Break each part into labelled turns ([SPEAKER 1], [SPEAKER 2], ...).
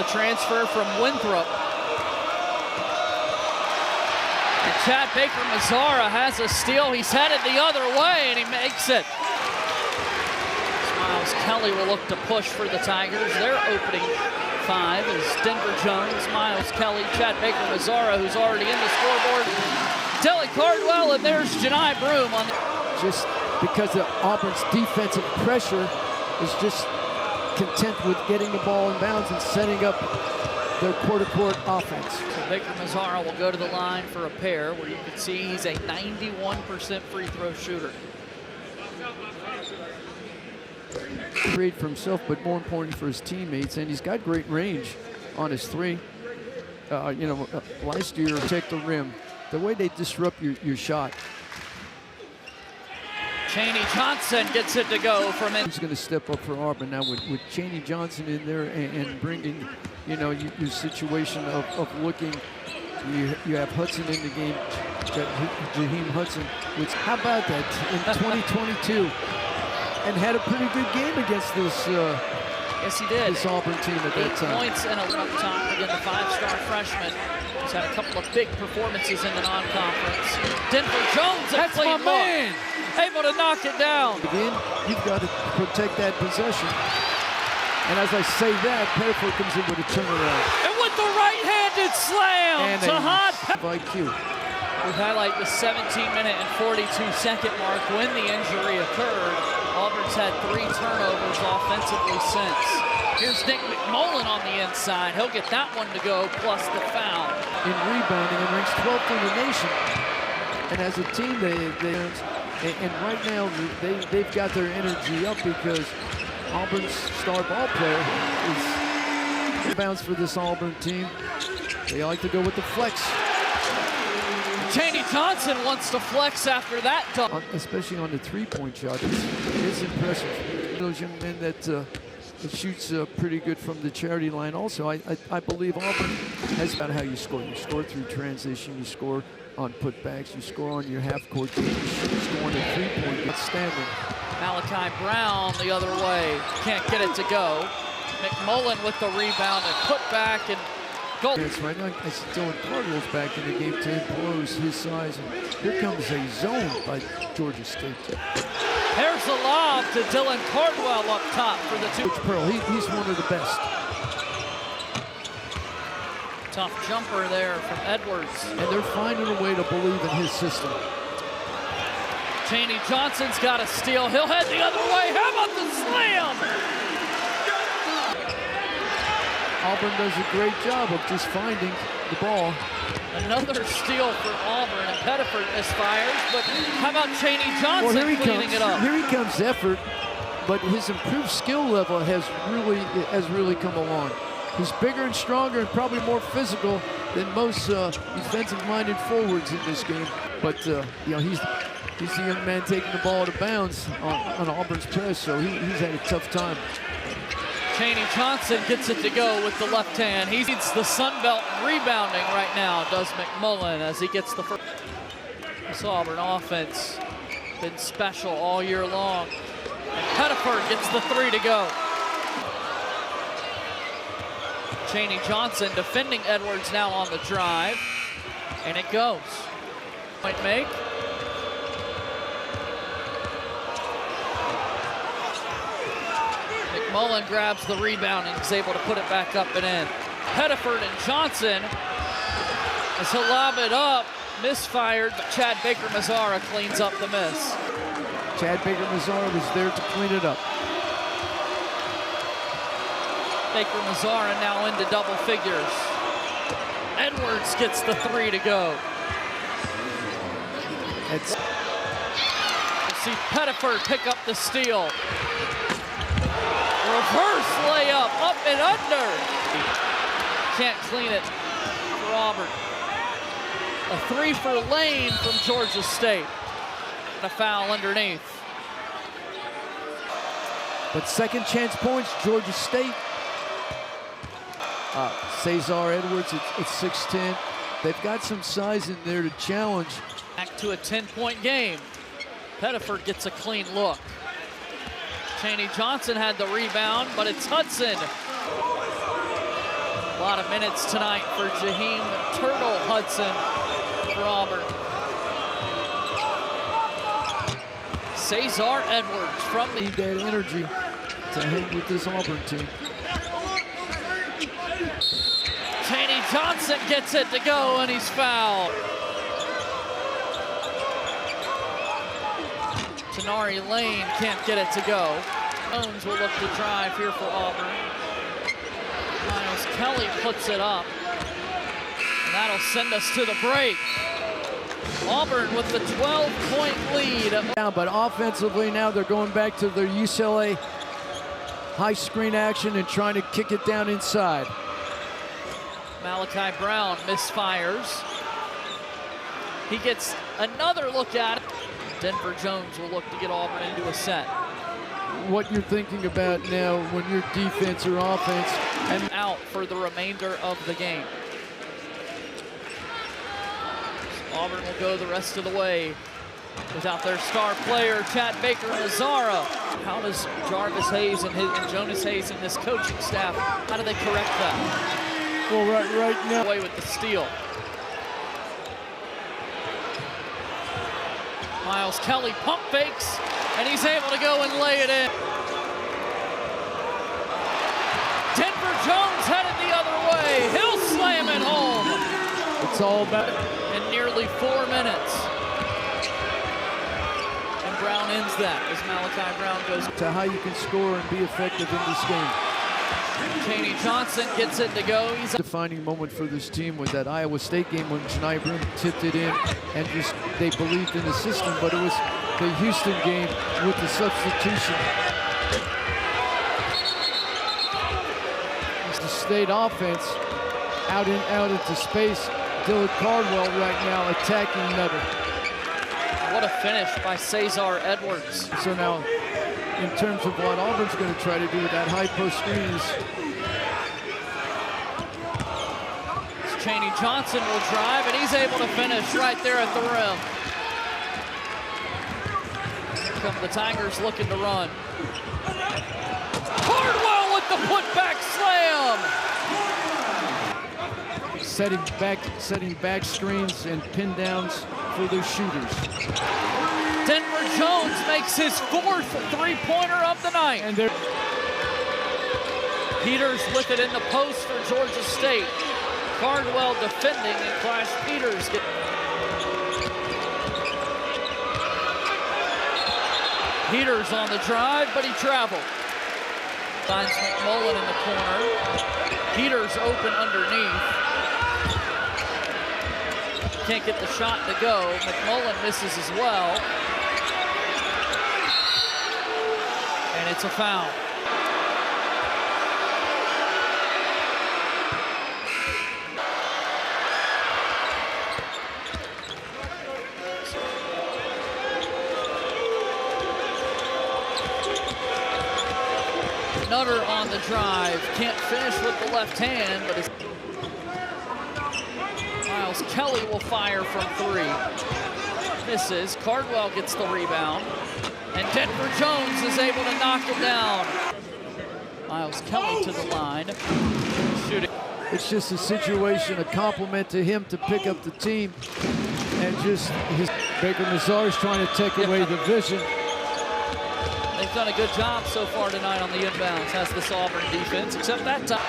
[SPEAKER 1] the transfer from Winthrop. And Chad Baker-Mazzara has a steal. He's headed the other way, and he makes it. Miles Kelly will look to push for the Tigers. Their opening five is Denver Jones, Miles Kelly, Chad Baker-Mazzara, who's already in the scoreboard, Dylan Cardwell, and there's Janai Broom on the...
[SPEAKER 2] Just because of Auburn's defensive pressure is just content with getting the ball in bounds and setting up their quarter-court offense.
[SPEAKER 1] So Baker-Mazzara will go to the line for a pair where you can see he's a 91% free throw shooter.
[SPEAKER 2] Great for himself, but more important for his teammates, and he's got great range on his three. Last year, check the rim. The way they disrupt your shot.
[SPEAKER 1] Chaney Johnson gets it to go from in.
[SPEAKER 2] He's going to step up for Auburn now with Chaney Johnson in there and bringing, your situation of looking. You have Hudson in the game, Jaheim Hudson. Which, how about that in 2022? And had a pretty good game against this.
[SPEAKER 1] Yes, he did.
[SPEAKER 2] This Auburn team at that time.
[SPEAKER 1] 8 points and a up top again, the five-star freshman. He's had a couple of big performances in the non-conference. Denver Jones,
[SPEAKER 2] that's my man.
[SPEAKER 1] Able to knock it down.
[SPEAKER 2] Again, you've got to protect that possession. And as I say that, Pettiford comes in with a turnaround.
[SPEAKER 1] And with the right-handed slam to Hot
[SPEAKER 2] IQ.
[SPEAKER 1] We highlight the 17-minute and 42-second mark when the injury occurred. Auburn's had 3 turnovers offensively since. Here's Nick McMullen on the inside. He'll get that one to go, plus the foul.
[SPEAKER 2] In rebounding and ranks 12th in the nation. And as a team, and right now they've got their energy up because Auburn's star ball player is rebounds for this Auburn team. They like to go with the flex.
[SPEAKER 1] Chaney Johnson wants to flex after that dunk.
[SPEAKER 2] Especially on the three-point shot. It's impressive. Those young men that shoots pretty good from the charity line also. I believe Auburn has about how you score. You score through transition, you score on putbacks, you score on your half-court game, you score on the three-point. Outstanding.
[SPEAKER 1] Malachi Brown the other way. Can't get it to go. McMullen with the rebound and putback and goal.
[SPEAKER 2] Right now, I see Dylan Cardwell's back in the game to impose his size. And here comes a zone by Georgia State.
[SPEAKER 1] There's the lob to Dylan Cardwell up top for the two.
[SPEAKER 2] Coach Pearl, he's one of the best.
[SPEAKER 1] Tough jumper there from Edwards.
[SPEAKER 2] And they're finding a way to believe in his system.
[SPEAKER 1] Chaney Johnson's got a steal. He'll head the other way. How about the slam?
[SPEAKER 2] Auburn does a great job of just finding the ball.
[SPEAKER 1] Another steal for Auburn, and Pettiford misfires, but how about Chaney Johnson cleaning it up?
[SPEAKER 2] Here he comes, effort, but his improved skill level has really come along. He's bigger and stronger and probably more physical than most defensive-minded forwards in this game. But he's the young man taking the ball out of bounds on Auburn's press, so he's had a tough time.
[SPEAKER 1] Chaney Johnson gets it to go with the left hand. He needs the Sun Belt rebounding right now, does McMullen, as he gets the first. This Auburn offense been special all year long. And Pettiford gets the 3 to go. Chaney Johnson defending Edwards now on the drive, and it goes. Might make. McMullen grabs the rebound and is able to put it back up and in. Pettiford and Johnson, as he'll lob it up, misfired, but Chad Baker-Mazzara cleans up the miss.
[SPEAKER 2] Chad Baker-Mazzara was there to clean it up.
[SPEAKER 1] Baker-Mazzara now into double figures. Edwards gets the 3 to go. You see Pettiford pick up the steal. Reverse layup, up and under. Can't clean it for Auburn. A 3 for Lane from Georgia State. And a foul underneath.
[SPEAKER 2] But second chance points, Georgia State. Cesar Edwards at 6'10". They've got some size in there to challenge.
[SPEAKER 1] Back to a 10-point game. Pettiford gets a clean look. Chaney Johnson had the rebound, but it's Hudson. A lot of minutes tonight for Jaheim Turtle Hudson for Auburn. Cesar Edwards from the...
[SPEAKER 2] Need that energy to hang with this Auburn team.
[SPEAKER 1] Chaney Johnson gets it to go, and he's fouled. Tenari Lane can't get it to go. Jones will look to drive here for Auburn. Miles Kelly puts it up. And that'll send us to the break. Auburn with the 12-point lead.
[SPEAKER 2] But offensively now they're going back to their UCLA high screen action and trying to kick it down inside.
[SPEAKER 1] Malachi Brown misfires. He gets another look at it. Denver Jones will look to get Auburn into a set.
[SPEAKER 2] What you're thinking about now when you're defense or offense.
[SPEAKER 1] And out for the remainder of the game. Auburn will go the rest of the way without their star player, Chad Baker-Mazara. How does Jarvis Hayes and Jonas Hayes and this coaching staff, how do they correct that?
[SPEAKER 2] Well, right now.
[SPEAKER 1] Away with the steal. Miles Kelly pump fakes, and he's able to go and lay it in. Denver Jones headed the other way. He'll slam it home.
[SPEAKER 2] It's all about
[SPEAKER 1] in nearly 4 minutes. And Brown ends that as Malachi Brown goes
[SPEAKER 2] to how you can score and be effective in this game.
[SPEAKER 1] Chaney Johnson gets it to go. He's a
[SPEAKER 2] defining moment for this team was that Iowa State game when Janai Broom tipped it in and just they believed in the system, but it was the Houston game with the substitution. The state offense out into space. Dylan Cardwell right now attacking Nutter.
[SPEAKER 1] What a finish by Cesar Edwards.
[SPEAKER 2] So now, in terms of what Auburn's going to try to do with that high post screen is
[SPEAKER 1] Chaney Johnson will drive, and he's able to finish right there at the rim. Here come the Tigers looking to run. Cardwell with the putback slam.
[SPEAKER 2] Setting back screens and pin downs for their shooters.
[SPEAKER 1] Denver Jones makes his 4th three-pointer of the night.
[SPEAKER 2] And they're
[SPEAKER 1] Peters with it in the post for Georgia State. Cardwell defending, and Clash Peters Peters on the drive, but he traveled. Finds McMullen in the corner. Peters open underneath. Can't get the shot to go. McMullen misses as well. And it's a foul. Nutter on the drive. Can't finish with the left hand, but it's Miles Kelly will fire from 3. Misses. Cardwell gets the rebound. And Denver Jones is able to knock it down. Miles Kelly to the line. Shooting.
[SPEAKER 2] It's just a situation, a compliment to him to pick up the team. And just his Baker-Mazara is trying to take away the vision.
[SPEAKER 1] They've done a good job so far tonight on the inbounds, has this Auburn defense, except that time.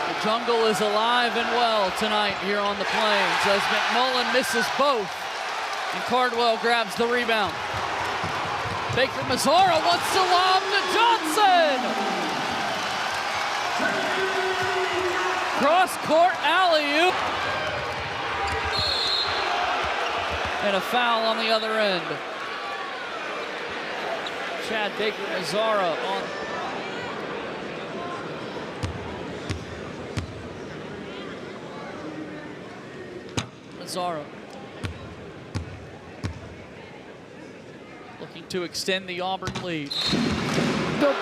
[SPEAKER 1] The jungle is alive and well tonight here on the Plains as McMullen misses both. And Cardwell grabs the rebound. Baker-Mazara wants to lob to Johnson. Cross-court alley-oop. And a foul on the other end. Chad Baker-Mazara on. Mazara. Looking to extend the Auburn lead.
[SPEAKER 2] Nope.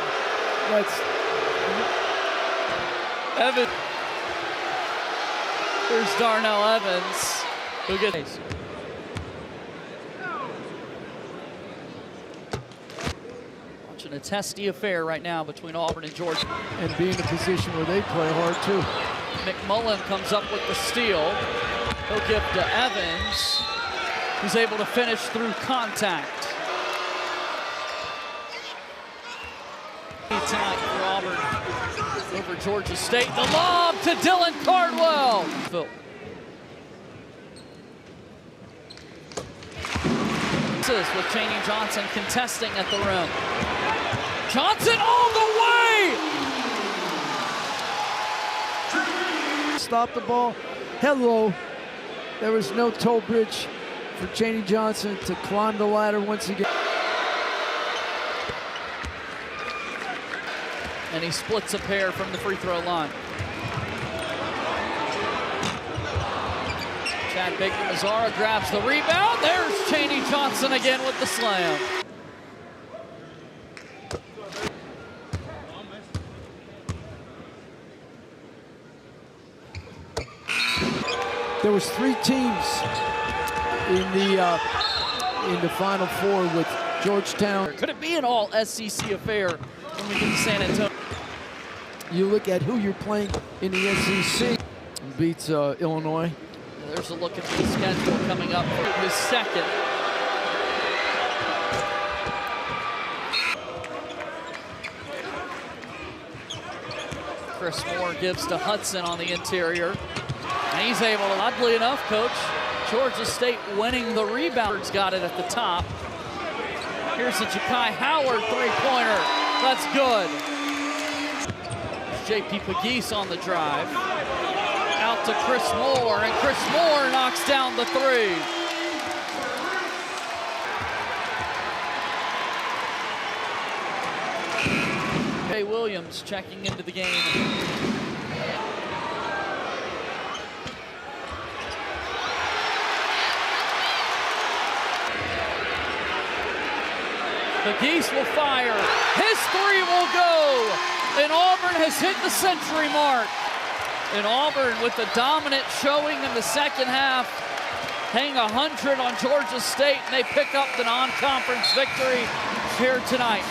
[SPEAKER 2] That's
[SPEAKER 1] Evans. Here's Darnell Evans, who gets. Watching a testy affair right now between Auburn and Georgia.
[SPEAKER 2] and be in a position where they play hard too.
[SPEAKER 1] McMullen comes up with the steal. He'll give to Evans, who's able to finish through contact. Tonight for Auburn over Georgia State. The lob to Dylan Cardwell. Phil. With Chaney Johnson contesting at the rim. Johnson all the way!
[SPEAKER 2] Stop the ball. Hello. There was no toe bridge for Chaney Johnson to climb the ladder once again.
[SPEAKER 1] And he splits a pair from the free throw line. Chad Baker-Mazara grabs the rebound. There's Chaney Johnson again with the slam.
[SPEAKER 2] There was 3 teams in the Final Four with Georgetown.
[SPEAKER 1] Could it be an all SEC affair when we get to San Antonio?
[SPEAKER 2] You look at who you're playing in the SEC. Beats Illinois.
[SPEAKER 1] There's a look at the schedule coming up for his second. Chris Moore gives to Hudson on the interior. And he's able to, oddly enough, Coach, Georgia State winning the rebounds, got it at the top. Here's a Ja'Kai Howard three-pointer. That's good. J.P. Pegues on the drive. Out to Chris Moore, and Chris Moore knocks down the three. Jay Williams checking into the game. Pegues will fire. His three will go. And Auburn has hit the century mark. And Auburn with the dominant showing in the second half, hang 100 on Georgia State, and they pick up the non-conference victory here tonight.